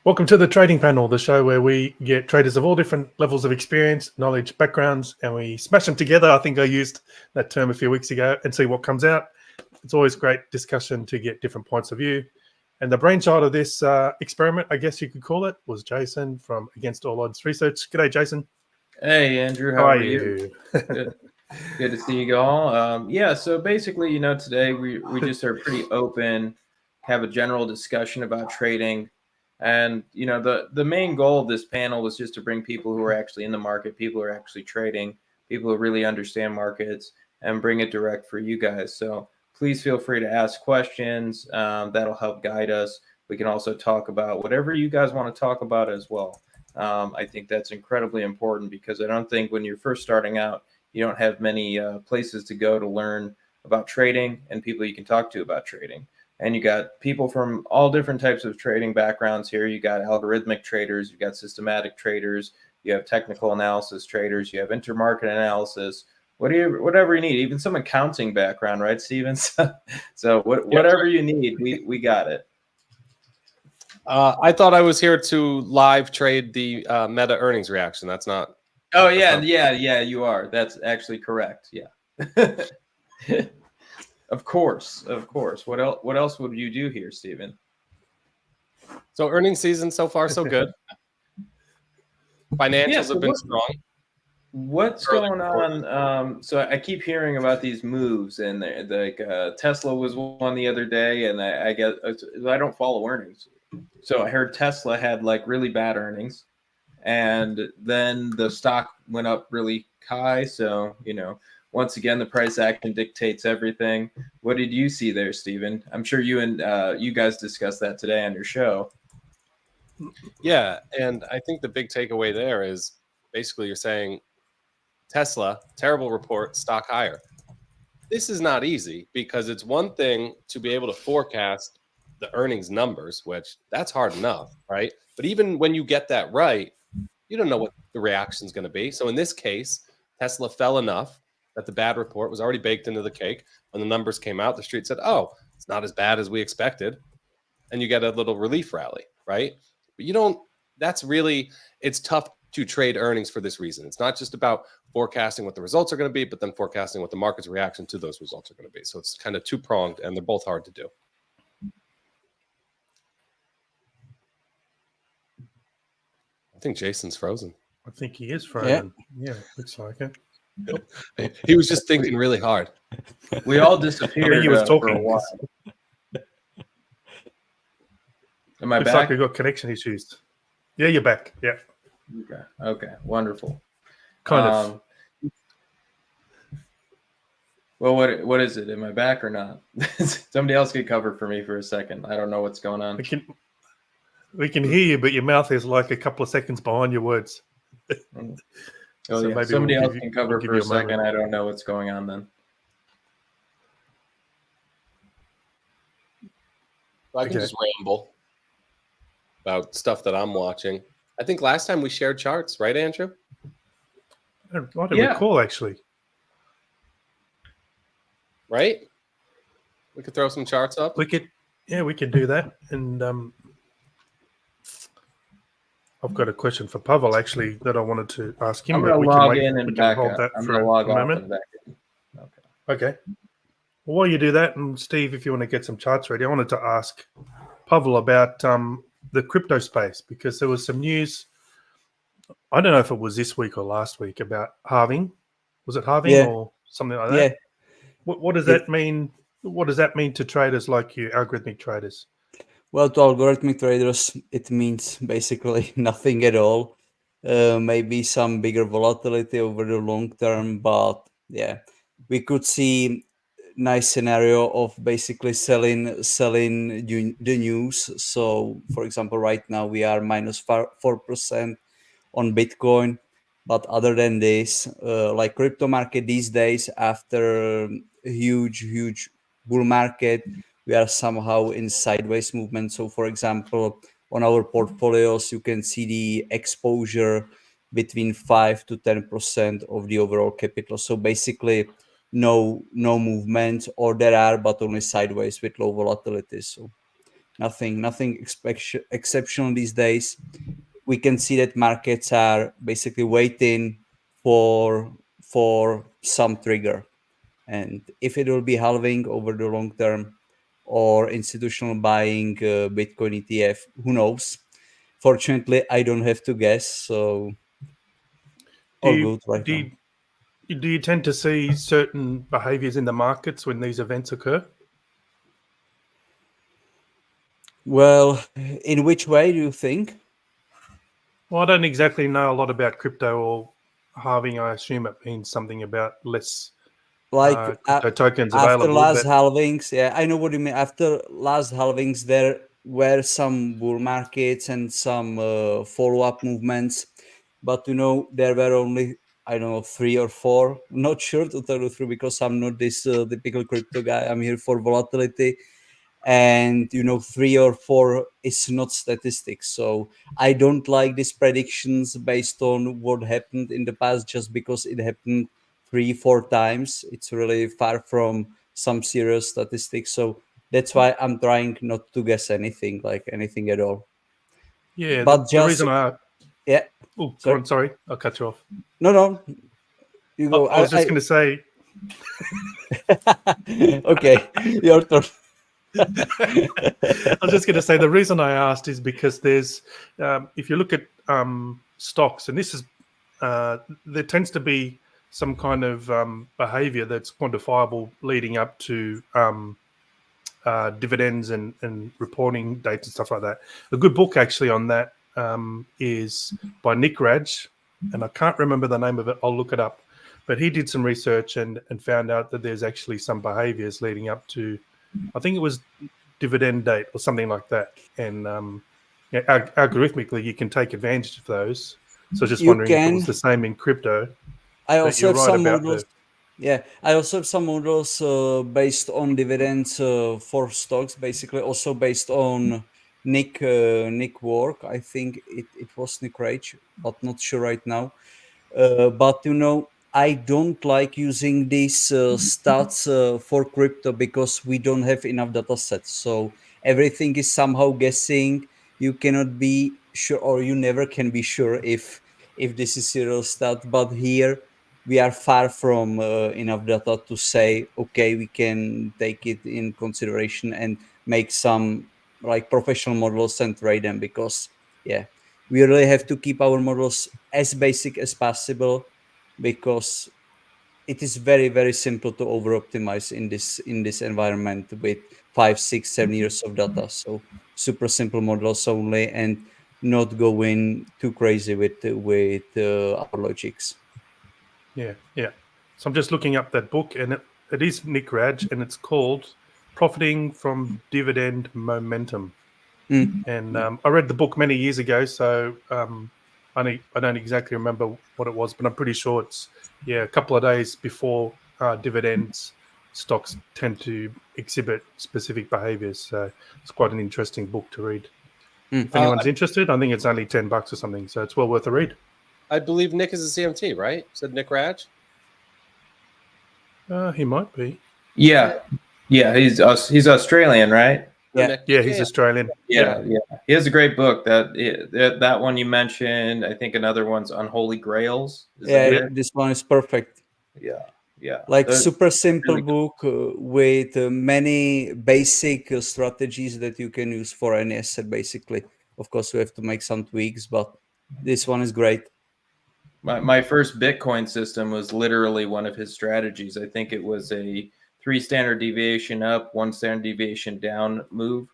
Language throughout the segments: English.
Welcome to the Trading Panel, the show where we get traders of all different levels of experience, knowledge, backgrounds, and we smash them together. I think I used that term a few weeks ago, and see what comes out. It's always great discussion to get different points of view. And the brainchild of this experiment, I guess you could call it, was Jason from Against All Odds Research. G'day, Jason. Hey, Andrew. How are you? Good to see you all. Yeah, so basically, today we just are pretty open, have a general discussion about trading. And, the main goal of this panel was just to bring people who are actually in the market, people who are actually trading, people who really understand markets, and bring it direct for you guys. So please feel free to ask questions. That'll help guide us. We can also talk about whatever you guys want to talk about as well. I think that's incredibly important because I don't think when you're first starting out, you don't have many places to go to learn about trading and people you can talk to about trading. And you got people from all different types of trading backgrounds here. You got algorithmic traders, you got systematic traders, you have technical analysis traders, you have intermarket analysis, whatever you need, even some accounting background, right, Steven? So whatever you need, we got it. I thought I was here to live trade the Meta earnings reaction. That's not. Oh yeah, you are. That's actually correct. Yeah. Of course. What else would you do here, Steven? So earnings season so far so good. Financials have been strong. What's going on? So I keep hearing about these moves, and like Tesla was one the other day, and I don't follow earnings. So I heard Tesla had like really bad earnings, and then the stock went up really high. So, once again, the price action dictates everything. What did you see there, Steven? I'm sure you and you guys discussed that today on your show. Yeah, and I think the big takeaway there is basically you're saying Tesla, terrible report, stock higher. This is not easy because it's one thing to be able to forecast the earnings numbers, which that's hard enough, right? But even when you get that right, you don't know what the reaction is going to be. So in this case, Tesla fell enough that the bad report was already baked into the cake. When the numbers came out, the street said, oh, it's not as bad as we expected. And you get a little relief rally, right? But it's tough to trade earnings for this reason. It's not just about forecasting what the results are going to be, but then forecasting what the market's reaction to those results are going to be. So it's kind of two-pronged, and they're both hard to do. I think Jason's frozen. I think he is frozen. Yeah, looks like it. He was just thinking really hard. We all disappeared. I think he was talking. For a while. Am I looks back? like we've got connection issues. Yeah, you're back. Yeah. Okay. Wonderful. Kind of. Well, what is it? Am I back or not? Somebody else could cover for me for a second. I don't know what's going on. We can hear you, but your mouth is like a couple of seconds behind your words. So maybe somebody else can cover for a second. I don't know what's going on then. I can just ramble about stuff that I'm watching. I think last time we shared charts, right, Andrew? I don't recall, actually. Right? We could throw some charts up. We can do that. And I've got a question for Pavel, actually, that I wanted to ask him. I'm going to log in and back up. I'm going to log off and back in. Okay. Well, while you do that, and Steve, if you want to get some charts ready, I wanted to ask Pavel about the crypto space, because there was some news. I don't know if it was this week or last week about halving. Was it halving or something like that? Yeah. What does that mean? What does that mean to traders like you, algorithmic traders? Well, to algorithmic traders, it means basically nothing at all. Maybe some bigger volatility over the long term, but yeah, we could see nice scenario of basically selling the news. So, for example, right now we are minus 4% on Bitcoin, but other than this, like crypto market these days, after a huge bull market, we are somehow in sideways movement. So, for example, on our portfolios, you can see the exposure between 5 to 10% of the overall capital. So basically, no movement, or there are, but only sideways with low volatility. So nothing exceptional these days. We can see that markets are basically waiting for some trigger, and if it will be halving over the long term or institutional buying Bitcoin ETF, who knows? Fortunately, I don't have to guess, so all good right now. Do you tend to see certain behaviors in the markets when these events occur? Well, in which way do you think? Well, I don't exactly know a lot about crypto or halving. I assume it means something about less Like crypto tokens after available. last But halvings, yeah, I know what you mean. After last halvings, there were some bull markets and some follow-up movements, but there were only, I don't know, 3 or 4. Not sure to tell you the truth, because I'm not this typical crypto guy. I'm here for volatility, and 3 or 4 is not statistics. So I don't like these predictions based on what happened in the past just because it happened 3-4 times. It's really far from some serious statistics. So that's why I'm trying not to guess anything at all. yeah, But the reason yeah, oh, sorry. go on, sorry, I'll cut you off. No, you go. I was just going to say. Okay, your turn. I was just going to say the reason I asked is because there's, if you look at stocks, and this is, there tends to be some kind of behavior that's quantifiable leading up to dividends and reporting dates and stuff like that. A good book actually on that is by Nick Raj, and I can't remember the name of it. I'll look it up. But he did some research and found out that there's actually some behaviors leading up to, I think it was dividend date or something like that. And algorithmically, you can take advantage of those. So just wondering if it was the same in crypto. I also have some models. Yeah, I also have some models based on dividends for stocks, basically also based on Nick work. I think it was Nick Rage, but not sure right now. But I don't like using these stats for crypto because we don't have enough data sets. So everything is somehow guessing. You cannot be sure, or you never can be sure if this is a real stat. But here we are far from enough data to say, okay, we can take it in consideration and make some like professional models and trade them, because we really have to keep our models as basic as possible, because it is very, very simple to over optimize in this environment with 5, 6, 7 years of data. So super simple models only, and not going too crazy with our logics. Yeah. So I'm just looking up that book, and it is Nick Raj, and it's called Profiting from Dividend Momentum. And I read the book many years ago, so I don't exactly remember what it was, but I'm pretty sure it's a couple of days before dividends, stocks tend to exhibit specific behaviors. So it's quite an interesting book to read. If anyone's interested, I think it's only $10 or something, so it's well worth a read. I believe Nick is a CMT, right? Said Nick Raj? He might be. Yeah. He's Australian, right? Yeah, he's Australian. Yeah. He has a great book. That one you mentioned. I think another one's Unholy Grails. This one is perfect. Yeah. Like super simple book with many basic strategies that you can use for any asset, basically. Of course, we have to make some tweaks, but this one is great. My first Bitcoin system was literally one of his strategies. I think it was a 3 standard deviation up, 1 standard deviation down move.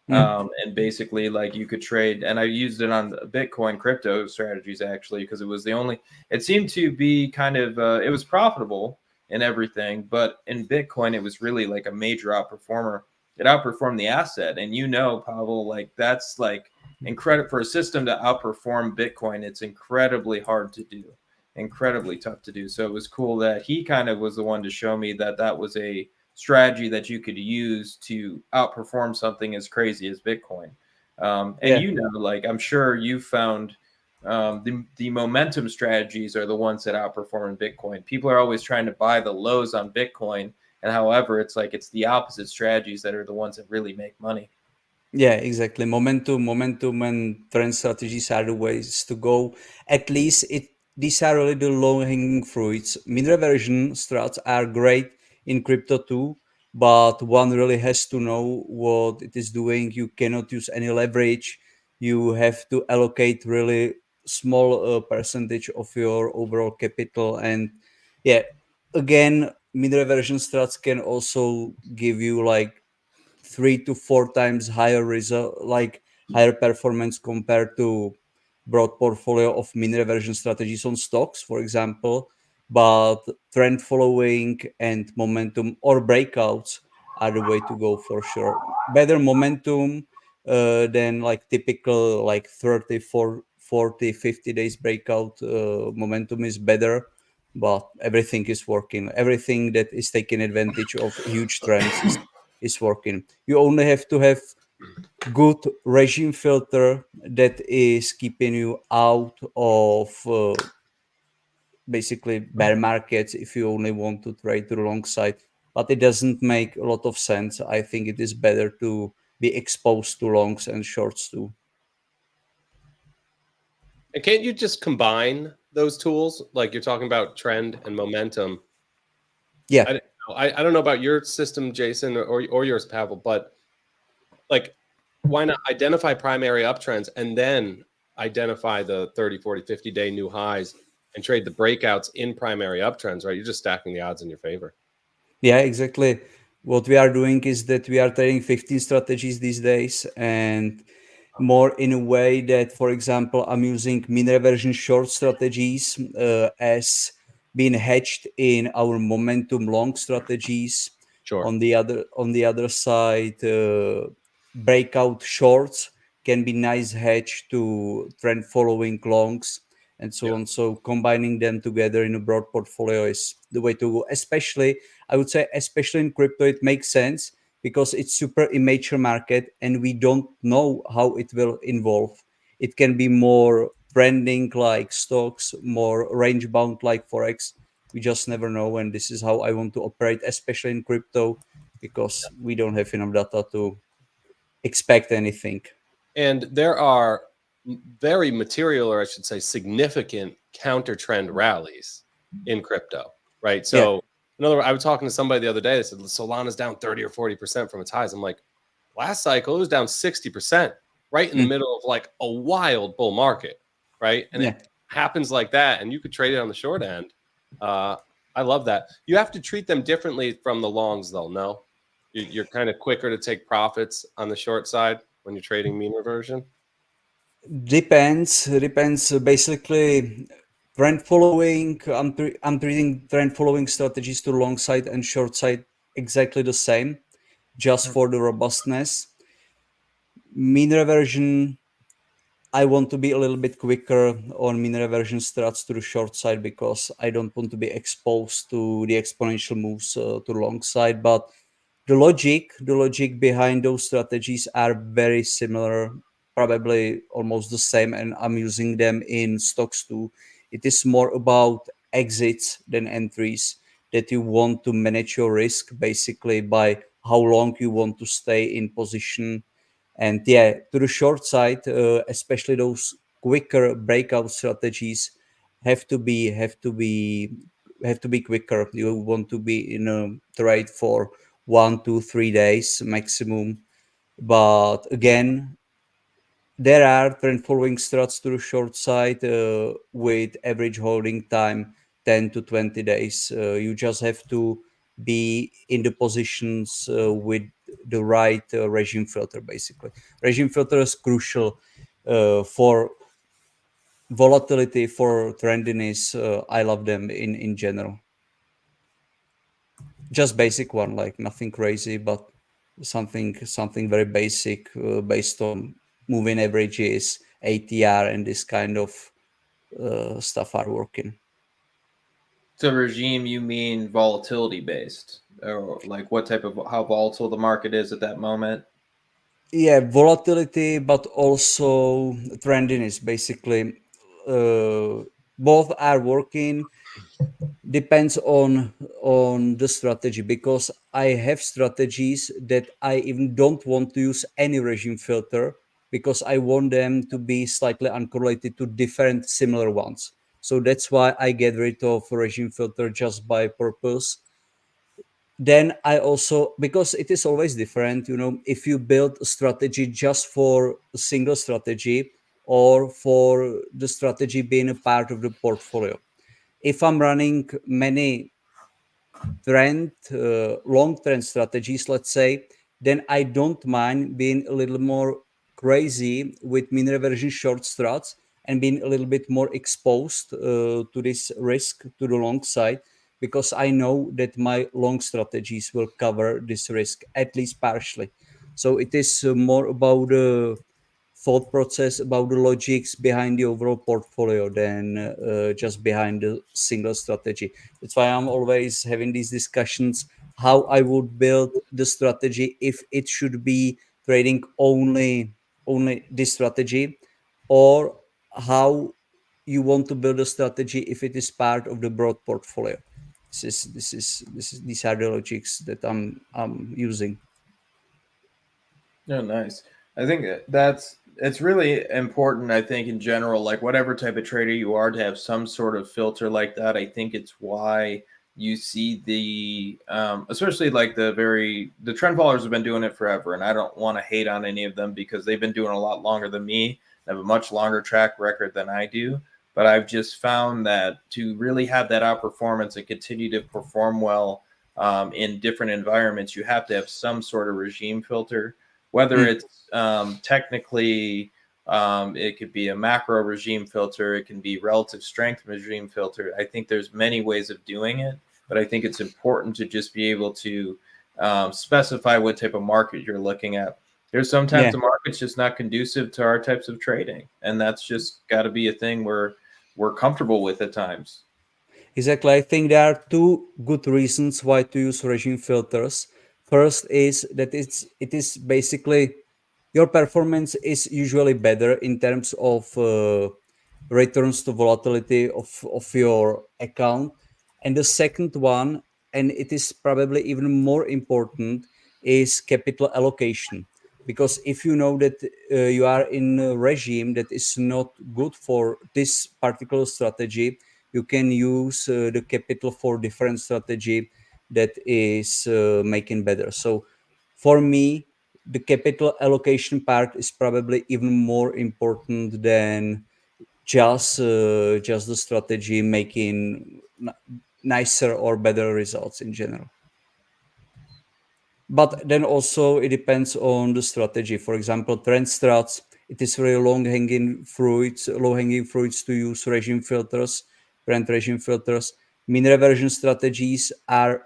And basically, like, you could trade, and I used it on Bitcoin crypto strategies actually, because it was it seemed to be kind of, it was profitable and everything, but in Bitcoin, it was really like a major outperformer. It outperformed the asset. And Pavel, like, that's like incredible for a system to outperform Bitcoin. It's incredibly hard to do, incredibly tough to do. So it was cool that he kind of was the one to show me that that was a strategy that you could use to outperform something as crazy as Bitcoin. Like, I'm sure you found the momentum strategies are the ones that outperform in Bitcoin. People are always trying to buy the lows on Bitcoin, and however, it's the opposite strategies that are the ones that really make money. Yeah, exactly. Momentum, and trend strategies are the ways to go. At least these are really the low-hanging fruits. Mean reversion strats are great in crypto too, but one really has to know what it is doing. You cannot use any leverage. You have to allocate really small percentage of your overall capital. And yeah, again, mean reversion strats can also give you like 3 to 4 times higher result, like higher performance compared to broad portfolio of mean reversion strategies on stocks, for example. But trend following and momentum or breakouts are the way to go for sure. Better momentum than like typical like 30, 40, 50 days breakout. Momentum is better, but everything is working. Everything that is taking advantage of huge trends is working. You only have to have good regime filter that is keeping you out of basically bear markets if you only want to trade to the long side. But it doesn't make a lot of sense. I think it is better to be exposed to longs and shorts too. And can't you just combine those tools? Like you're talking about trend and momentum. Yeah. I don't know about your system, Jason, or yours, Pavel, but like, why not identify primary uptrends and then identify the 30, 40, 50-day new highs and trade the breakouts in primary uptrends, right? You're just stacking the odds in your favor. Yeah, exactly. What we are doing is that we are trading 15 strategies these days, and more in a way that, for example, I'm using mean reversion short strategies as being hedged in our momentum long strategies. Sure. On the other side, breakout shorts can be nice hedge to trend following longs and so on. So combining them together in a broad portfolio is the way to go. Especially, I would say, especially in crypto, it makes sense because it's super immature market and we don't know how it will evolve. It can be more trending like stocks, more range bound like forex. We just never know, and this is how I want to operate, especially in crypto, because we don't have enough data to expect anything. And there are very material, or I should say significant counter trend rallies in crypto, right? So in other words, I was talking to somebody the other day that said Solana's down 30 or 40% from its highs. I'm like, last cycle it was down 60%, right in the middle of like a wild bull market, right? And it happens like that, and you could trade it on the short end. I love that. You have to treat them differently from the longs, though. No, you're kind of quicker to take profits on the short side when you're trading mean reversion. Depends. Basically, trend following. I'm treating trend following strategies to long side and short side exactly the same, just for the robustness. Mean reversion, I want to be a little bit quicker on mean reversion strats to the short side because I don't want to be exposed to the exponential moves to the long side. But the logic behind those strategies are very similar, probably almost the same, and I'm using them in stocks too. It is more about exits than entries, that you want to manage your risk basically by how long you want to stay in position. And yeah, to the short side, especially those quicker breakout strategies have to be quicker. You want to be in a trade for 1, 2, 3 days maximum. But again, there are trend following strats to the short side with average holding time 10 to 20 days. You just have to be in the positions with the right regime filter, basically. Regime filter is crucial for volatility, for trendiness. I love them in general. Just basic one, like nothing crazy, but something very basic based on moving averages, ATR, and this kind of stuff are working. So regime, you mean volatility based, or like what type of how volatile the market is at that moment? Yeah, volatility, but also trendiness. Basically, both are working. Depends on the strategy, because I have strategies that I even don't want to use any regime filter because I want them to be slightly uncorrelated to different similar ones. So that's why I get rid of regime filter just by purpose. Then I also, because it is always different, if you build a strategy just for a single strategy or for the strategy being a part of the portfolio. If I'm running many long trend strategies, let's say, then I don't mind being a little more crazy with mean reversion short strats and being a little bit more exposed to this risk to the long side, because I know that my long strategies will cover this risk at least partially. So it is more about the thought process, about the logics behind the overall portfolio than just behind the single strategy. That's why I'm always having these discussions how I would build the strategy if it should be trading only this strategy, or how you want to build a strategy if it is part of the broad portfolio. These are the logics that I'm using. Oh, nice. I think it's really important. I think in general, like whatever type of trader you are, to have some sort of filter like that. I think it's why you see the especially like the trend followers have been doing it forever, and I don't want to hate on any of them because they've been doing a lot longer than me. They have a much longer track record than I do. But I've just found that to really have that outperformance and continue to perform well in different environments, you have to have some sort of regime filter. Whether it's technically, it could be a macro regime filter, it can be relative strength regime filter. I think there's many ways of doing it, but I think it's important to just be able to specify what type of market you're looking at. There's sometimes the market's just not conducive to our types of trading, and that's just got to be a thing we're comfortable with at times. Exactly. I think there are two good reasons why to use regime filters. First is that it is basically your performance is usually better in terms of returns to volatility of your account. And the second one, and it is probably even more important, is capital allocation. Because if you know that you are in a regime that is not good for this particular strategy, you can use the capital for different strategy that is making better. So for me, the capital allocation part is probably even more important than just the strategy making nicer or better results in general. But then also it depends on the strategy. For example, trend strats, it is very low hanging fruits to use regime filters, trend regime filters. Mean reversion strategies are,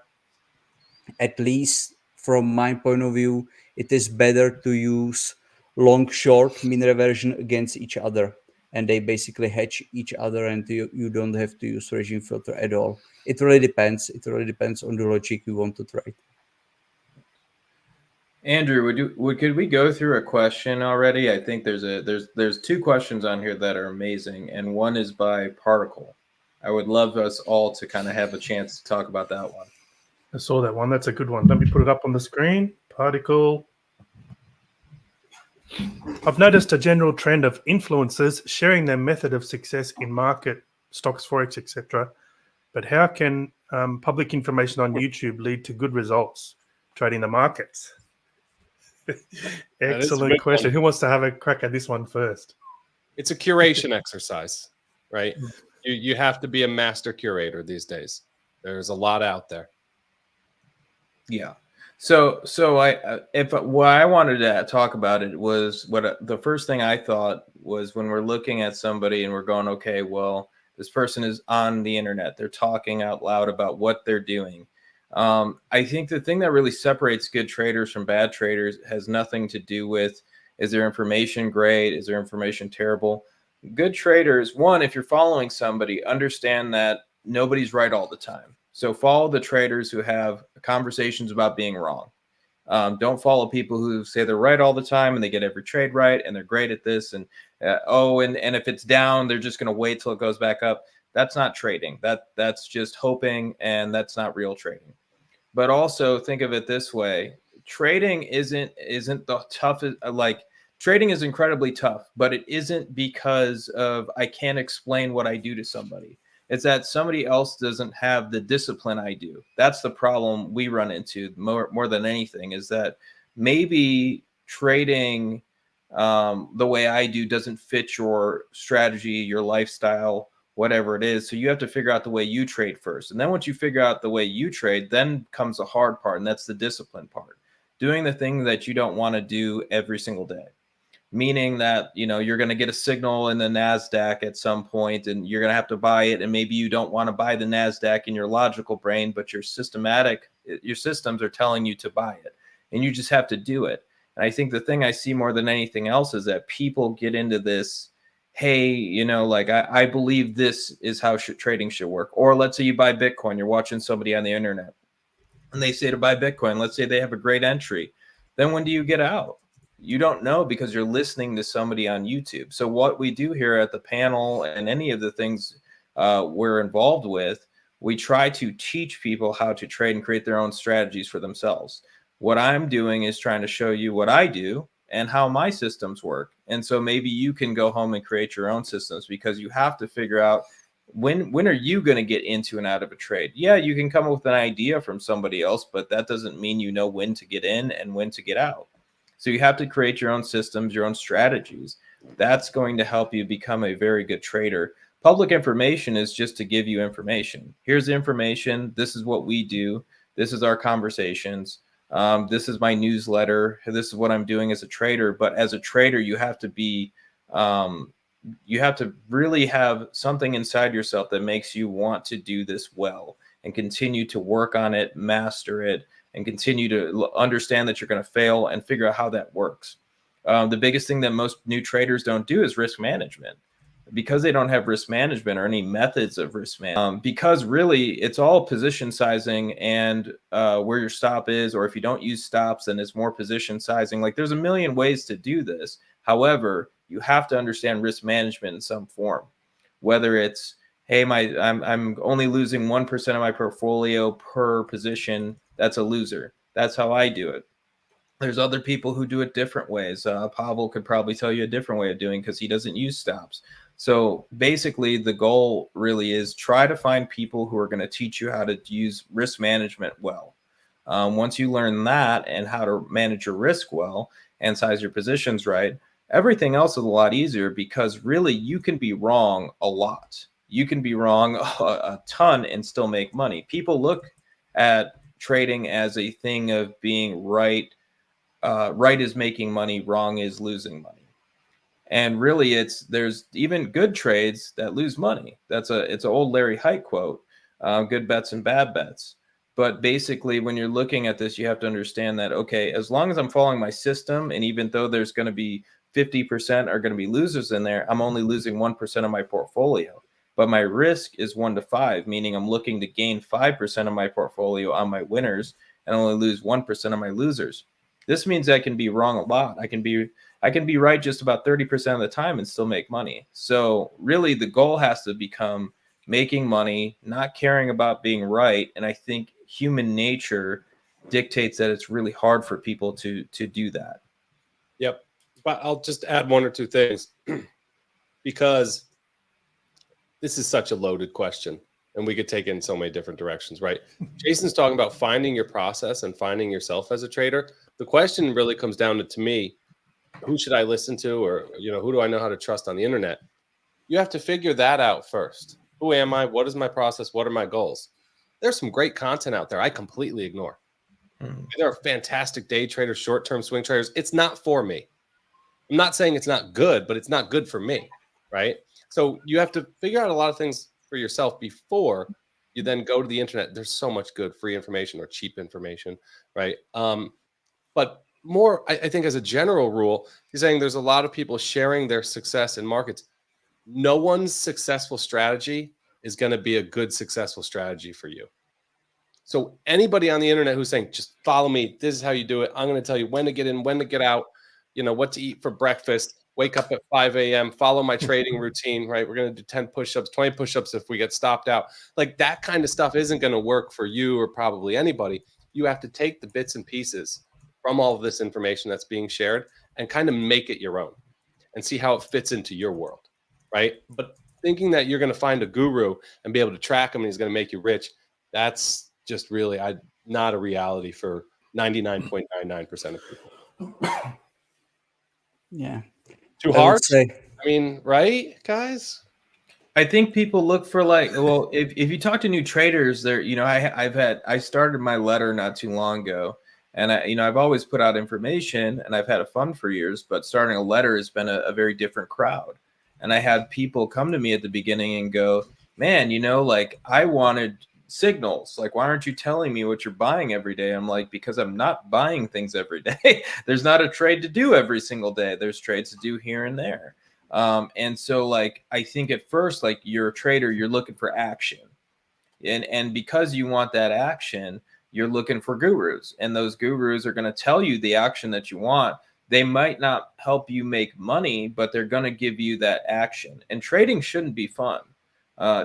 at least from my point of view, it is better to use long short mean reversion against each other, and they basically hedge each other, and you don't have to use regime filter at all. It really depends on the logic you want to trade. Andrew, could we go through a question already? I think there's two questions on here that are amazing, and one is by Particle. I would love us all to kind of have a chance to talk about that one. I saw that one. That's a good one. Let me put it up on the screen. Particle. I've noticed a general trend of influencers sharing their method of success in market, stocks, forex, etc. But how can public information on YouTube lead to good results trading the markets? Excellent question. Who wants to have a crack at this one first? It's a curation exercise, right? You have to be a master curator these days. There's a lot out there. Yeah. So what I wanted to talk about it was the first thing I thought was when we're looking at somebody and we're going, okay, well, this person is on the internet. They're talking out loud about what they're doing. I think the thing that really separates good traders from bad traders has nothing to do with, is their information great? Is their information terrible? Good traders, one, if you're following somebody, understand that nobody's right all the time. So follow the traders who have conversations about being wrong. Don't follow people who say they're right all the time and they get every trade right and they're great at this. And and if it's down, they're just going to wait till it goes back up. That's not trading. That's just hoping, and that's not real trading. But also think of it this way. Trading isn't the toughest, like trading is incredibly tough, but it isn't because of I can't explain what I do to somebody. It's that somebody else doesn't have the discipline I do. That's the problem we run into more than anything, is that maybe trading the way I do doesn't fit your strategy, your lifestyle, whatever it is. So you have to figure out the way you trade first. And then once you figure out the way you trade, then comes the hard part, and that's the discipline part. Doing the thing that you don't want to do every single day. Meaning that, you know, you're going to get a signal in the NASDAQ at some point and you're going to have to buy it. And maybe you don't want to buy the NASDAQ in your logical brain, but your systems are telling you to buy it. And you just have to do it. And I think the thing I see more than anything else is that people get into this, hey, you know, like I believe this is how trading should work. Or let's say you buy Bitcoin, you're watching somebody on the internet and they say to buy Bitcoin. Let's say they have a great entry. Then when do you get out? You don't know, because you're listening to somebody on YouTube. So what we do here at the panel and any of the things we're involved with, we try to teach people how to trade and create their own strategies for themselves. What I'm doing is trying to show you what I do and how my systems work. And so maybe you can go home and create your own systems, because you have to figure out when are you going to get into and out of a trade. Yeah, you can come up with an idea from somebody else, but that doesn't mean you know when to get in and when to get out. So you have to create your own systems, your own strategies. That's going to help you become a very good trader. Public information is just to give you information. Here's the information. This is what we do. This is our conversations. This is my newsletter. This is what I'm doing as a trader. But as a trader, you have to be, you have to really have something inside yourself that makes you want to do this well and continue to work on it, master it, and continue to understand that you're going to fail and figure out how that works. The biggest thing that most new traders don't do is risk management, because they don't have risk management or any methods of risk management. Because really it's all position sizing and where your stop is, or if you don't use stops, then it's more position sizing. Like there's a million ways to do this. However, you have to understand risk management in some form, whether it's, hey, I'm only losing 1% of my portfolio per position. That's a loser. That's how I do it. There's other people who do it different ways. Pavel could probably tell you a different way of doing, because he doesn't use stops. So basically the goal really is try to find people who are going to teach you how to use risk management well. Once you learn that and how to manage your risk well and size your positions right, everything else is a lot easier, because really you can be wrong a lot. You can be wrong a ton and still make money. People look at trading as a thing of being right. Right is making money, wrong is losing money. And really there's even good trades that lose money. It's an old Larry Hite quote, good bets and bad bets. But basically when you're looking at this, you have to understand that, okay, as long as I'm following my system, and even though there's going to be 50% are going to be losers in there, I'm only losing 1% of my portfolio. But my risk is 1 to 5, meaning I'm looking to gain 5% of my portfolio on my winners and only lose 1% of my losers. This means I can be wrong a lot. I can be right just about 30% of the time and still make money. So really the goal has to become making money, not caring about being right. And I think human nature dictates that it's really hard for people to do that. Yep. But I'll just add one or two things, because this is such a loaded question and we could take it in so many different directions, right? Jason's talking about finding your process and finding yourself as a trader. The question really comes down to me, who should I listen to, or, you know, who do I know how to trust on the internet? You have to figure that out first. Who am I? What is my process? What are my goals? There's some great content out there I completely ignore. There are fantastic day traders, short-term swing traders. It's not for me. I'm not saying it's not good, but it's not good for me, right? So you have to figure out a lot of things for yourself before you then go to the internet. There's so much good free information or cheap information, right? But more, I think as a general rule, he's saying there's a lot of people sharing their success in markets. No one's successful strategy is going to be a good successful strategy for you. So anybody on the internet who's saying, just follow me, this is how you do it. I'm going to tell you when to get in, when to get out, you know, what to eat for breakfast, wake up at 5 a.m., follow my trading routine, right? We're going to do 10 push-ups, 20 push-ups if we get stopped out. Like that kind of stuff isn't going to work for you or probably anybody. you have to take the bits and pieces from all of this information that's being shared and kind of make it your own and see how it fits into your world, right? But thinking that you're going to find a guru and be able to track him and he's going to make you rich, that's just really not a reality for 99.99% of people. Yeah. Too hard? I mean, right, guys? I think people look for well, if you talk to new traders, there, I started my letter not too long ago, and I've always put out information, and I've had a fund for years, but starting a letter has been a very different crowd. And I had people come to me at the beginning and go, man, I wanted signals. Like, why aren't you telling me what you're buying every day? I'm like, because I'm not buying things every day. There's not a trade to do every single day. There's trades to do here and there. And so I think at first, you're a trader, you're looking for action. And because you want that action, you're looking for gurus, and those gurus are going to tell you the action that you want. They might not help you make money, but they're going to give you that action. And trading shouldn't be fun.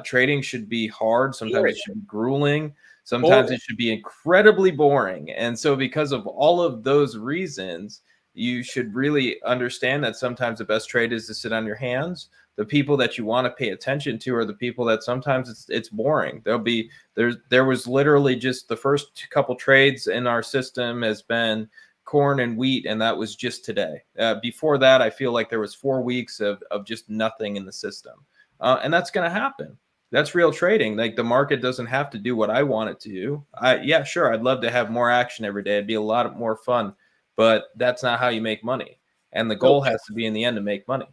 Trading should be hard. Sometimes it should be grueling. Sometimes it should be incredibly boring. And so because of all of those reasons, you should really understand that sometimes the best trade is to sit on your hands. The people that you want to pay attention to are the people that sometimes it's boring. There was literally just the first couple trades in our system has been corn and wheat, and that was just today. Before that, I feel like there was 4 weeks of just nothing in the system. And that's going to happen. That's real trading. The market doesn't have to do what I want it to do. Yeah, sure. I'd love to have more action every day. It'd be a lot more fun, but that's not how you make money. And the goal has to be in the end to make money.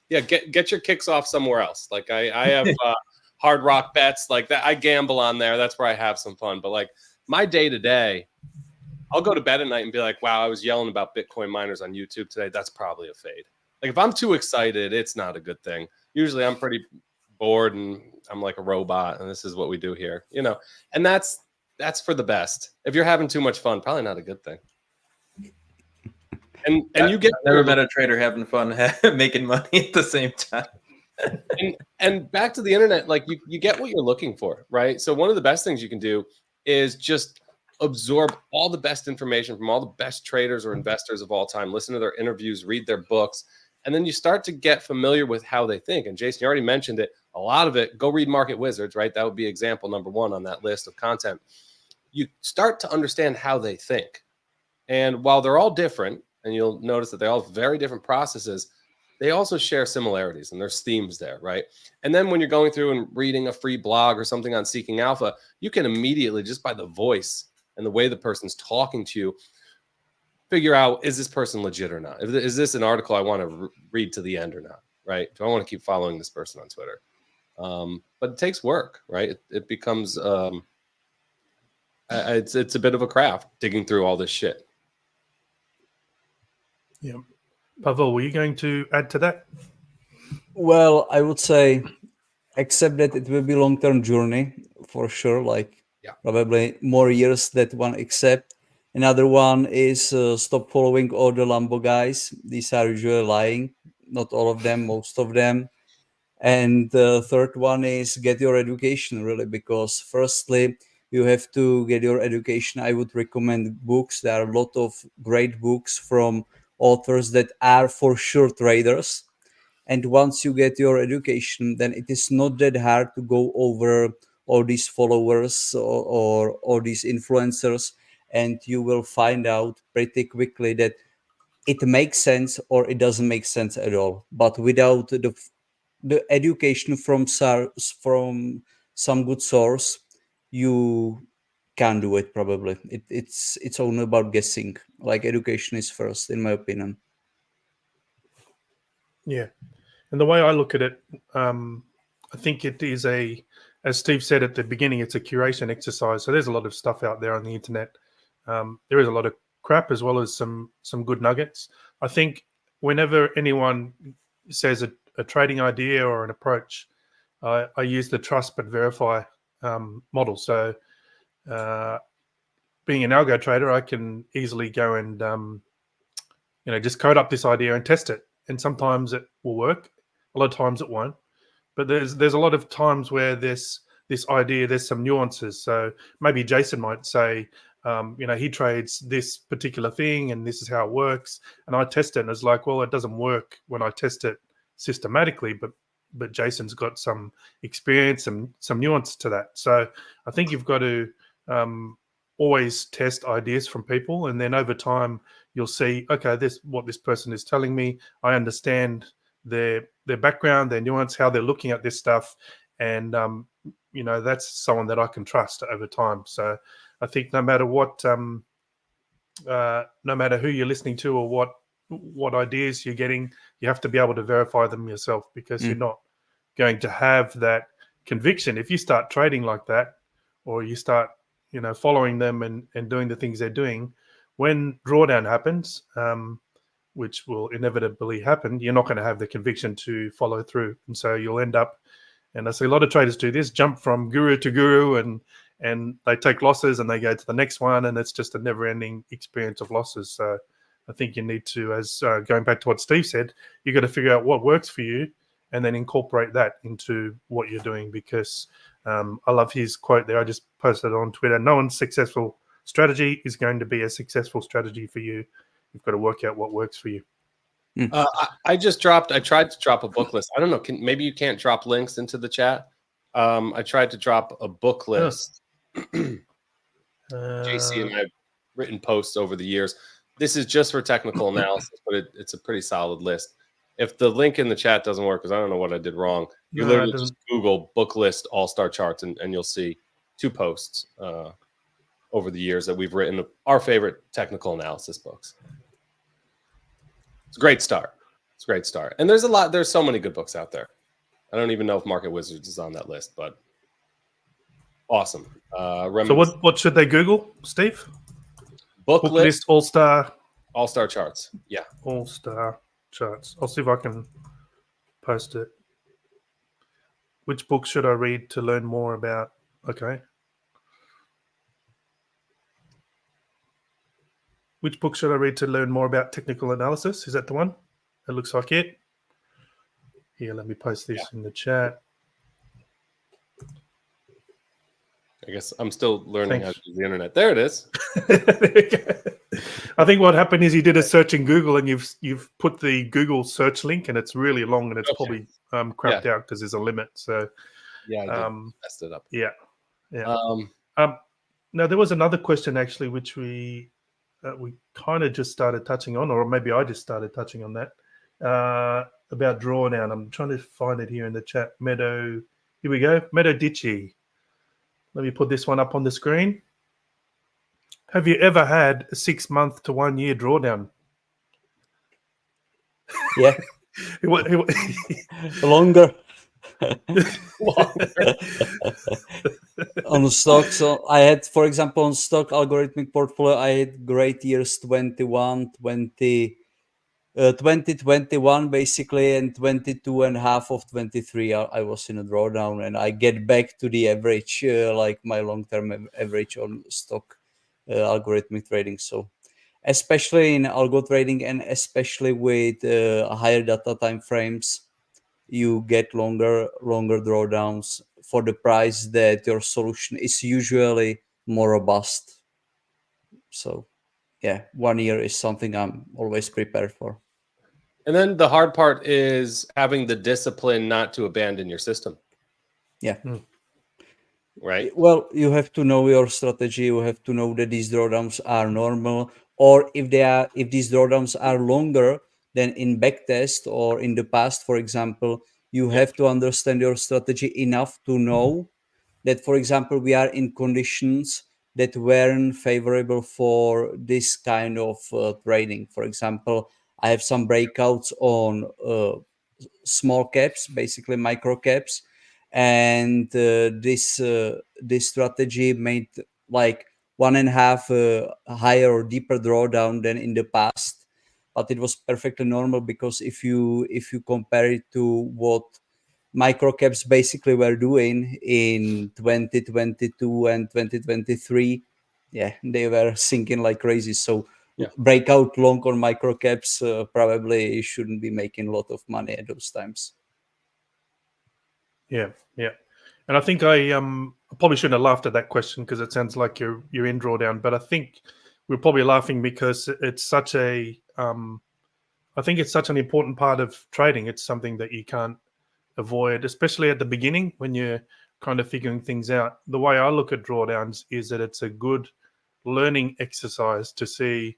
Yeah. Get your kicks off somewhere else. I have hard rock bets like that. I gamble on there. That's where I have some fun. But my day to day, I'll go to bed at night and be like, wow, I was yelling about Bitcoin miners on YouTube today. That's probably a fade. If I'm too excited, it's not a good thing. Usually I'm pretty bored and I'm like a robot, and this is what we do here, and that's for the best. If you're having too much fun, probably not a good thing. And you get never met a trader having fun making money at the same time. and back to the internet, you get what you're looking for, right? So one of the best things you can do is just absorb all the best information from all the best traders or investors of all time, listen to their interviews, read their books, and then you start to get familiar with how they think. And Jason, you already mentioned it. A lot of it, go read Market Wizards, right? That would be example number 1 on that list of content. You start to understand how they think. And while they're all different, and you'll notice that they all have very different processes, they also share similarities, and there's themes there, right? And then when you're going through and reading a free blog or something on Seeking Alpha, you can immediately, just by the voice and the way the person's talking to you, figure out, is this person legit or not? Is this an article I want to read to the end or not, right? Do I want to keep following this person on Twitter? But it takes work, right? It becomes, it's a bit of a craft digging through all this shit. Yeah. Pavel, were you going to add to that? Well, I would say, except that it will be long-term journey for sure, probably more years that one accept. Another one is stop following all the Lambo guys. These are usually lying. Not all of them, most of them. And the third one is get your education, really, because firstly, you have to get your education. I would recommend books. There are a lot of great books from authors that are for sure traders. And once you get your education, then it is not that hard to go over all these followers or all these influencers, and you will find out pretty quickly that it makes sense or it doesn't make sense at all. But without the education from some good source, you can't do it probably. It's only about guessing. Education is first, in my opinion. Yeah. And the way I look at it, I think it is as Steve said at the beginning, it's a curation exercise. So there's a lot of stuff out there on the internet. There is a lot of crap as well as some good nuggets. I think whenever anyone says a trading idea or an approach, I use the trust but verify model. So being an algo trader, I can easily go and just code up this idea and test it. And sometimes it will work. A lot of times it won't. But there's a lot of times where this idea, there's some nuances. So maybe Jason might say, he trades this particular thing and this is how it works. And I test it and it's like, well, it doesn't work when I test it systematically, but Jason's got some experience and some nuance to that. So I think you've got to always test ideas from people, and then over time you'll see, okay, this what this person is telling me. I understand their background, their nuance, how they're looking at this stuff, and that's someone that I can trust over time. So I think no matter what, no matter who you're listening to or what ideas you're getting, you have to be able to verify them yourself, because you're not going to have that conviction if you start trading like that, or you start following them and doing the things they're doing. When drawdown happens, which will inevitably happen, you're not going to have the conviction to follow through, and so you'll end up, and I see a lot of traders do this, jump from guru to guru, and they take losses and they go to the next one, and it's just a never-ending experience of losses. So I think you need to, as going back to what Steve said, you got to figure out what works for you and then incorporate that into what you're doing, because I love his quote there. I just posted it on Twitter. No one's successful strategy is going to be a successful strategy for you. You've got to work out what works for you. I tried to drop a book list. I don't know. Maybe you can't drop links into the chat. I tried to drop a book list. JC and I have written posts over the years. This is just for technical analysis, but it's a pretty solid list. If the link in the chat doesn't work, because I don't know what I did wrong, you literally just Google book list all-star charts, and you'll see 2 posts over the years that we've written our favorite technical analysis books. It's a great start. It's a great start. And there's so many good books out there. I don't even know if Market Wizards is on that list, but awesome. So what should they Google, Steve? Book list all-star charts. Yeah. All-star charts. I'll see if I can post it. Which book should I read to learn more about? Okay. Which book should I read to learn more about technical analysis? Is that the one? It looks like it. Here, let me post this in the chat. I guess I'm still learning how to use the internet. There it is. I think what happened is you did a search in Google and you've put the Google search link, and it's really long, and it's probably crapped out because there's a limit. So I did messed it up. Yeah. Now there was another question actually, which we kind of just started touching on, or maybe I just started touching on that, about drawdown. I'm trying to find it here in the chat. Here we go. Meadow Ditchy. Let me put this one up on the screen. Have you ever had a 6-month to 1 year drawdown? Yeah. Longer. On stocks, so I had, for example, on stock algorithmic portfolio, I had great years 2021 basically, and 22 and a half of 23 I was in a drawdown, and I get back to the average, like my long-term average on stock algorithmic trading. So especially in algo trading, and especially with higher data time frames, you get longer drawdowns for the price that your solution is usually more robust. So yeah, 1 year is something I'm always prepared for. And then the hard part is having the discipline not to abandon your system. Yeah. Right. Well, you have to know your strategy. You have to know that these drawdowns are normal, or if these drawdowns are longer than in backtest or in the past, for example, you have to understand your strategy enough to know that, for example, we are in conditions that weren't favorable for this kind of trading. For example, I have some breakouts on small caps, basically micro caps, and this strategy made like 1.5 higher or deeper drawdown than in the past, but it was perfectly normal, because if you compare it to what micro caps basically were doing in 2022 and 2023, yeah, they were sinking like crazy. So breakout long on micro caps probably shouldn't be making a lot of money at those times. Yeah. And I think I probably shouldn't have laughed at that question because it sounds like you're in drawdown. But I think we're probably laughing because it's such a I think it's such an important part of trading. It's something that you can't avoid, especially at the beginning when you're kind of figuring things out. The way I look at drawdowns is that it's a good learning exercise to see,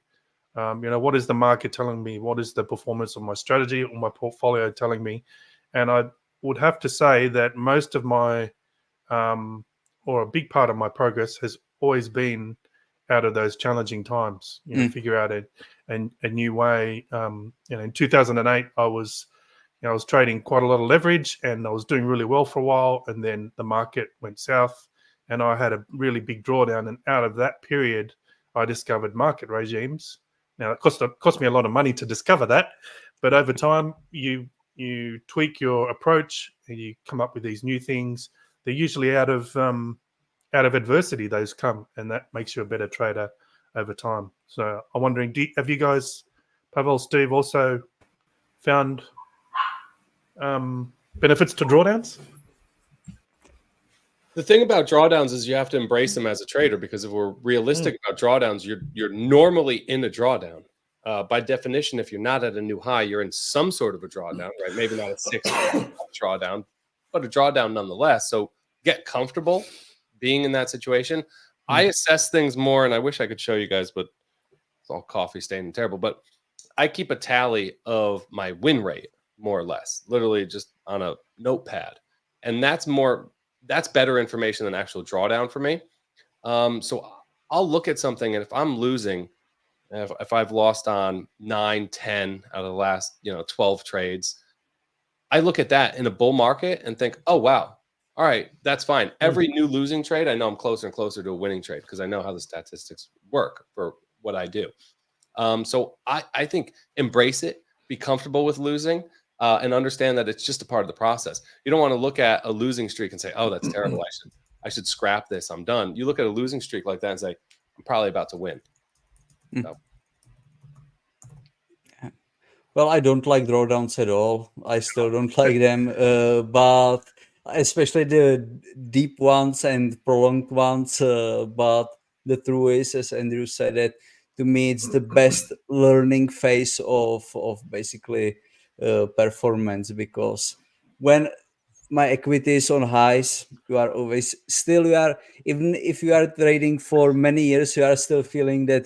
what is the market telling me? What is the performance of my strategy or my portfolio telling me? And I would have to say that most of my, or a big part of my progress has always been out of those challenging times. Figure out a new way. In 2008, I was trading quite a lot of leverage, and I was doing really well for a while, and then the market went south, and I had a really big drawdown. And out of that period, I discovered market regimes. Now, it cost me a lot of money to discover that, but over time, you tweak your approach, and you come up with these new things. They're usually out of adversity. Those come, and that makes you a better trader over time. So I'm wondering, have you guys, Pavel, Steve, also found benefits to drawdowns? The thing about drawdowns is you have to embrace them as a trader, because if we're realistic about drawdowns, you're normally in a drawdown. By definition, if you're not at a new high, you're in some sort of a drawdown, right? Maybe not a 6 drawdown, but a drawdown nonetheless. So get comfortable being in that situation. I assess things more, and I wish I could show you guys, but it's all coffee stained and terrible. But I keep a tally of my win rate, more or less, literally just on a notepad. And that's better information than actual drawdown for me. So I'll look at something, and if I'm losing, if I've lost on 9, 10 out of the last 12 trades, I look at that in a bull market and think, oh, wow. All right, that's fine. Every new losing trade, I know I'm closer and closer to a winning trade because I know how the statistics work for what I do. So I think embrace it, be comfortable with losing, and understand that it's just a part of the process. You don't want to look at a losing streak and say, oh, that's terrible. I should scrap this. I'm done. You look at a losing streak like that and say, I'm probably about to win. So. Well, I don't like drawdowns at all. I still don't like them, but especially the deep ones and prolonged ones. But the truth is, as Andrew said, that to me it's the best learning phase of basically performance, because when my equity is on highs, you are even if you are trading for many years, you are still feeling that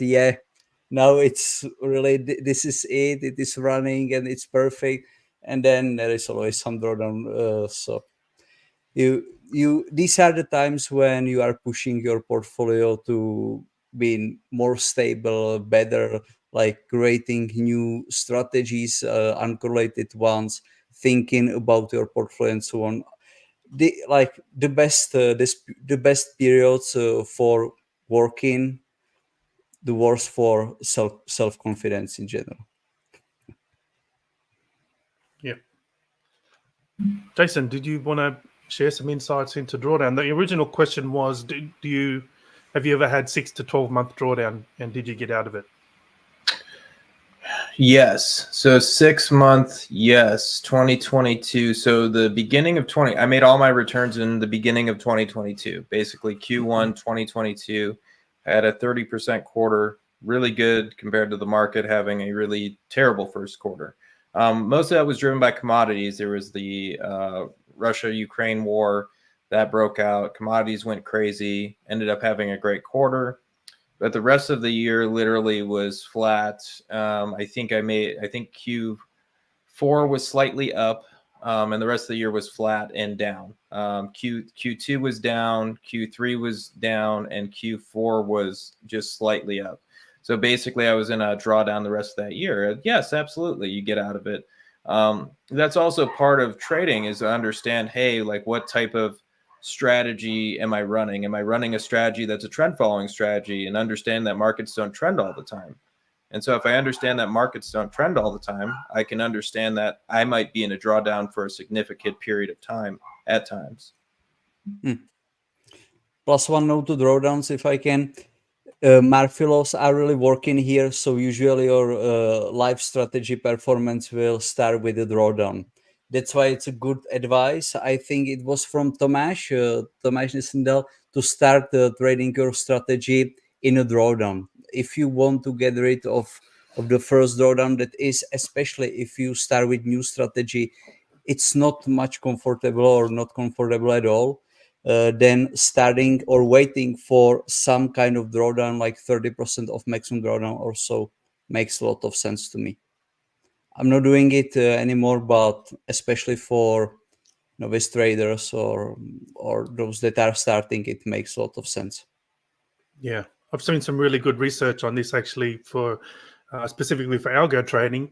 now it's really, this is it is running and it's perfect, and then there is always some drawdown. So these are the times when you are pushing your portfolio to be more stable, better, like creating new strategies, uncorrelated ones, thinking about your portfolio and so on. The best periods for working, the worst for self-confidence in general. Yeah. Jason, did you want to share some insights into drawdown? The original question was, have you ever had 6 to 12 month drawdown, and did you get out of it? Yes. So 6 month, yes. 2022. So the beginning of I made all my returns in the beginning of 2022. Basically Q1 2022. I had a 30% quarter, really good compared to the market having a really terrible first quarter. Most of that was driven by commodities. There was the Russia-Ukraine war that broke out. Commodities went crazy, ended up having a great quarter. But the rest of the year literally was flat. I think Q4 was slightly up, and the rest of the year was flat and down. Q2 was down, Q3 was down, and Q4 was just slightly up. So basically, I was in a drawdown the rest of that year. Yes, absolutely, you get out of it. That's also part of trading, is to understand, hey, like, what type of strategy am I running? Am I running a strategy that's a trend following strategy, and understand that markets don't trend all the time? And so if I understand that markets don't trend all the time, I can understand that I might be in a drawdown for a significant period of time at times. Plus one note to drawdowns, if I can. Marfilos are really working here. So usually your live strategy performance will start with a drawdown. That's why it's a good advice. I think it was from Tomáš Nisendal, to start trading your strategy in a drawdown. If you want to get rid of the first drawdown, that is, especially if you start with new strategy, it's not much comfortable or not comfortable at all. Then starting or waiting for some kind of drawdown, like 30% of maximum drawdown or so, makes a lot of sense to me. I'm not doing it anymore, but especially for novice traders or those that are starting, it makes a lot of sense. Yeah, I've seen some really good research on this actually for specifically for algo trading.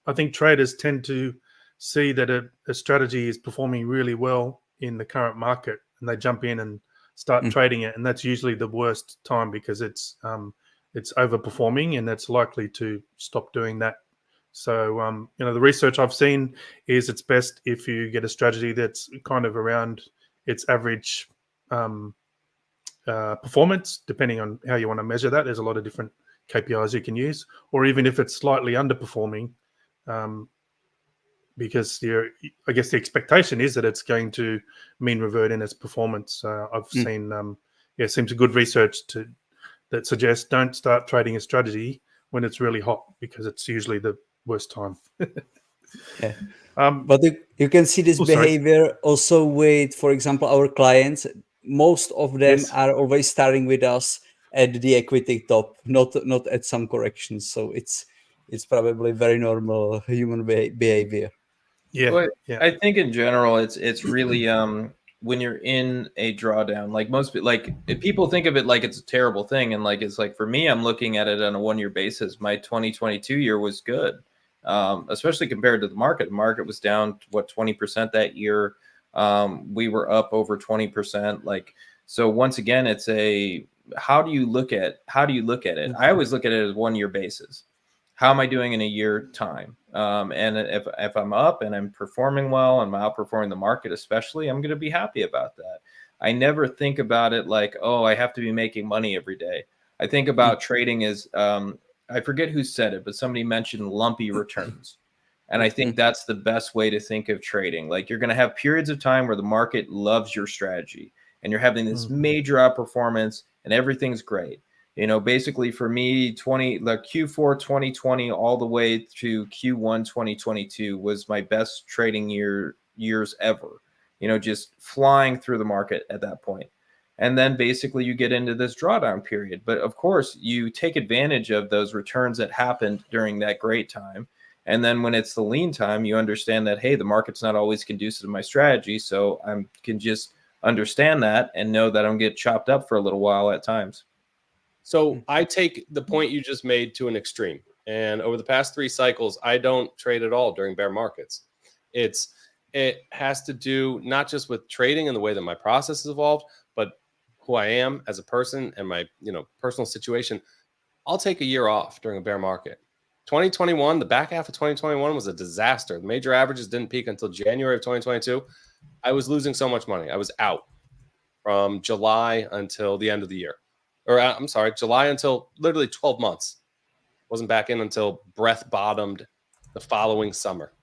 I think traders tend to see that a strategy is performing really well in the current market, and they jump in and start trading it, and that's usually the worst time because it's overperforming and it's likely to stop doing that. So the research I've seen is it's best if you get a strategy that's kind of around its average performance, depending on how you want to measure that. There's a lot of different KPIs you can use, or even if it's slightly underperforming, because I guess the expectation is that it's going to mean revert in its performance. I've seen some good research that suggests don't start trading a strategy when it's really hot, because it's usually the worst time. Yeah. But you can see this behavior also with, for example, our clients. Most of them are always starting with us at the equity top, not at some corrections. So it's probably very normal human behavior. Yeah, Well, yeah. I think in general, it's really when you're in a drawdown, like if people think of it like it's a terrible thing, and like it's like, for me, I'm looking at it on a 1 year basis. My 2022 year was good, especially compared to the market. The market was down 20% that year. We were up over 20%. Like, so once again, it's how do you look at it? I always look at it as 1 year basis. How am I doing in a year time? And if I'm up and I'm performing well, and I'm outperforming the market, especially, I'm going to be happy about that. I never think about it like, oh, I have to be making money every day. I think about trading as, I forget who said it, but somebody mentioned lumpy returns. And I think that's the best way to think of trading. Like, you're going to have periods of time where the market loves your strategy and you're having this major outperformance and everything's great. Basically for me, Q4 2020 all the way to Q1 2022 was my best trading years ever. Just flying through the market at that point. And then basically you get into this drawdown period. But of course, you take advantage of those returns that happened during that great time. And then when it's the lean time, you understand that, hey, the market's not always conducive to my strategy. So I can just understand that and know that I'm get chopped up for a little while at times. So I take the point you just made to an extreme. And over the past 3 cycles, I don't trade at all during bear markets. It has to do not just with trading and the way that my process has evolved, but who I am as a person and my personal situation. I'll take a year off during a bear market. 2021, the back half of 2021 was a disaster. The major averages didn't peak until January of 2022. I was losing so much money. I was out from July until the end of the year. Or I'm sorry, July until literally 12 months. Wasn't back in until breath bottomed the following summer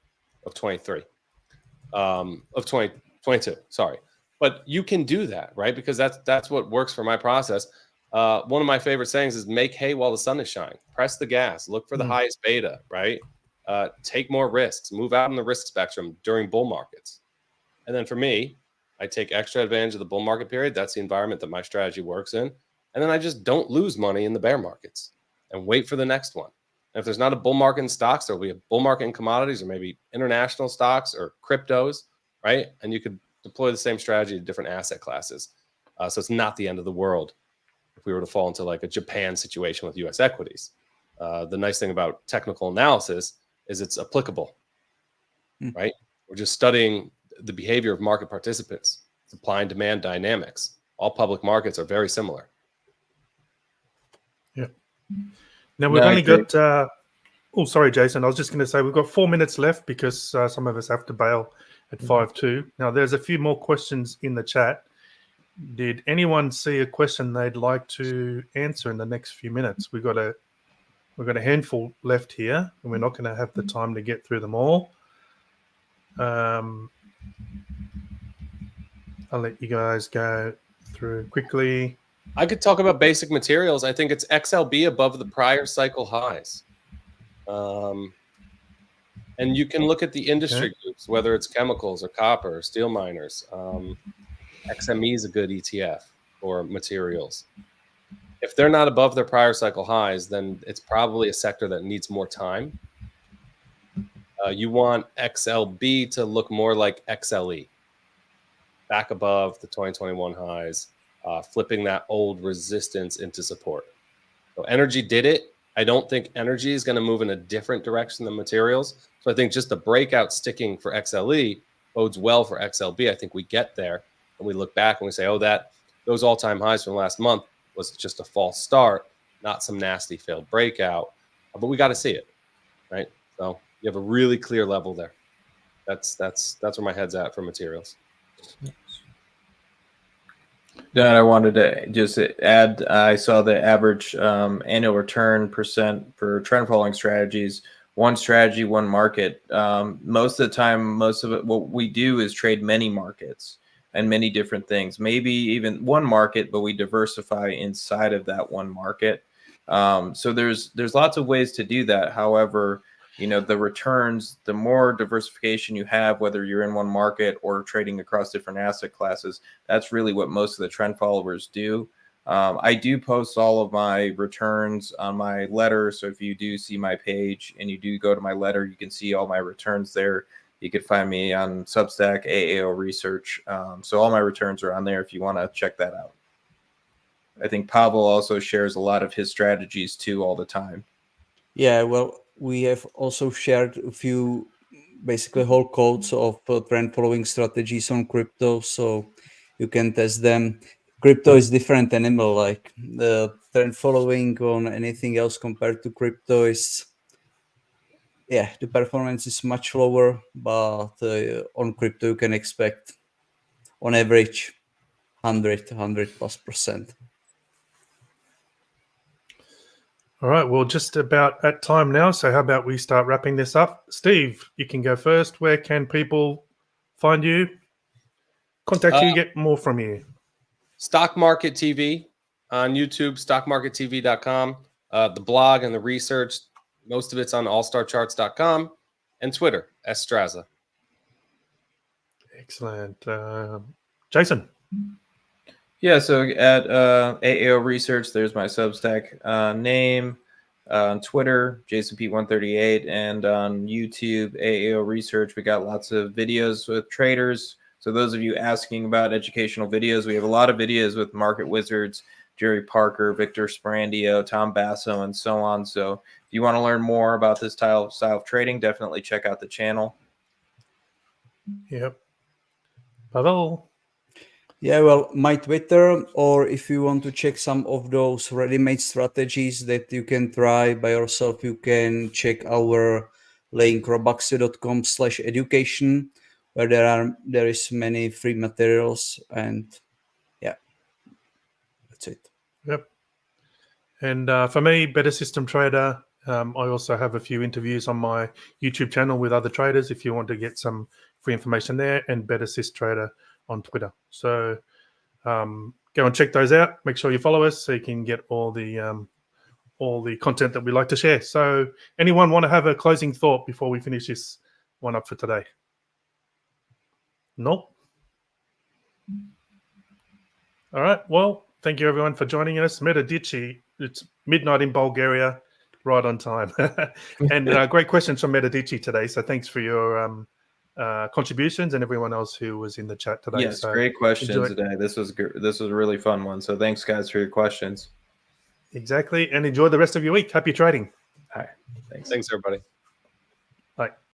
of 2022. Sorry. But you can do that, right? Because that's what works for my process. One of my favorite sayings is make hay while the sun is shining. Press the gas, look for the highest beta, right? Take more risks, move out in the risk spectrum during bull markets. And then for me, I take extra advantage of the bull market period. That's the environment that my strategy works in. And then I just don't lose money in the bear markets and wait for the next one. And if there's not a bull market in stocks, there'll be a bull market in commodities or maybe international stocks or cryptos, right? And you could deploy the same strategy to different asset classes. So it's not the end of the world if we were to fall into like a Japan situation with US equities. The nice thing about technical analysis is it's applicable, right? We're just studying the behavior of market participants, supply and demand dynamics. All public markets are very similar. Yeah. Now we've only got. Sorry, Jason. I was just going to say we've got 4 minutes left because some of us have to bail at 5:02. Now there's a few more questions in the chat. Did anyone see a question they'd like to answer in the next few minutes? We've got We've got a handful left here, and we're not going to have the time to get through them all. I'll let you guys go through quickly. I could talk about basic materials. I think it's XLB above the prior cycle highs. And you can look at the industry groups, whether it's chemicals or copper or steel miners. XME is a good ETF for materials. If they're not above their prior cycle highs, then it's probably a sector that needs more time. You want XLB to look more like XLE, back above the 2021 highs, flipping that old resistance into support. So energy did it. I don't think energy is going to move in a different direction than materials. So I think just the breakout sticking for XLE bodes well for XLB. I think we get there and we look back and we say, oh, those all-time highs from last month was just a false start, not some nasty failed breakout. But we got to see it, right? So you have a really clear level there. That's where my head's at for materials. Then I wanted to just add, I saw the average annual return percent for trend following strategies, one strategy, one market. Most of the time, most of it, what we do is trade many markets and many different things, maybe even one market, but we diversify inside of that one market. So there's lots of ways to do that. However, you know, the returns, the more diversification you have, whether you're in one market or trading across different asset classes, that's really what most of the trend followers do. I do post all of my returns on my letter. So if you do see my page and you do go to my letter, you can see all my returns there. You could find me on Substack, AAO Research. So all my returns are on there if you want to check that out. I think Pavel also shares a lot of his strategies too all the time. Yeah, well, we have also shared a few basically whole codes of trend following strategies on crypto, so you can test them. Crypto is different animal. Like the trend following on anything else compared to crypto is, yeah, the performance is much lower, but on crypto you can expect on average 100+%. All right, well, just about at time now. So how about we start wrapping this up? Steve, you can go first. Where can people find you, contact you, get more from you? Stock Market TV on YouTube, stockmarkettv.com. The blog and the research, most of it's on allstarcharts.com, and Twitter, @Strazza. Excellent. Jason? Yeah, so at AAO Research, there's my Substack name. On Twitter, JasonP138, and on YouTube, AAO Research. We got lots of videos with traders. So those of you asking about educational videos, we have a lot of videos with market wizards, Jerry Parker, Victor Sparandio, Tom Basso, and so on. So if you want to learn more about this style of trading, definitely check out the channel. Yep. Pavel? Yeah, well, my Twitter, or if you want to check some of those ready-made strategies that you can try by yourself, you can check our link robuxio.com/education, where there is many free materials, and yeah, that's it. Yep. And for me, Better System Trader, I also have a few interviews on my YouTube channel with other traders if you want to get some free information there, and Better Sys Trader on Twitter. So go and check those out. Make sure you follow us so you can get all the content that we like to share. So anyone want to have a closing thought before we finish this one up for today? Nope. All right. Well, thank you everyone for joining us. Metadici, it's midnight in Bulgaria, right on time. And great questions from Metadici today. So thanks for your contributions and everyone else who was in the chat today. Yes, so great questions today. This was a really fun one. So thanks guys for your questions. Exactly. And enjoy the rest of your week. Happy trading. All right. Thanks. Thanks, everybody. Bye.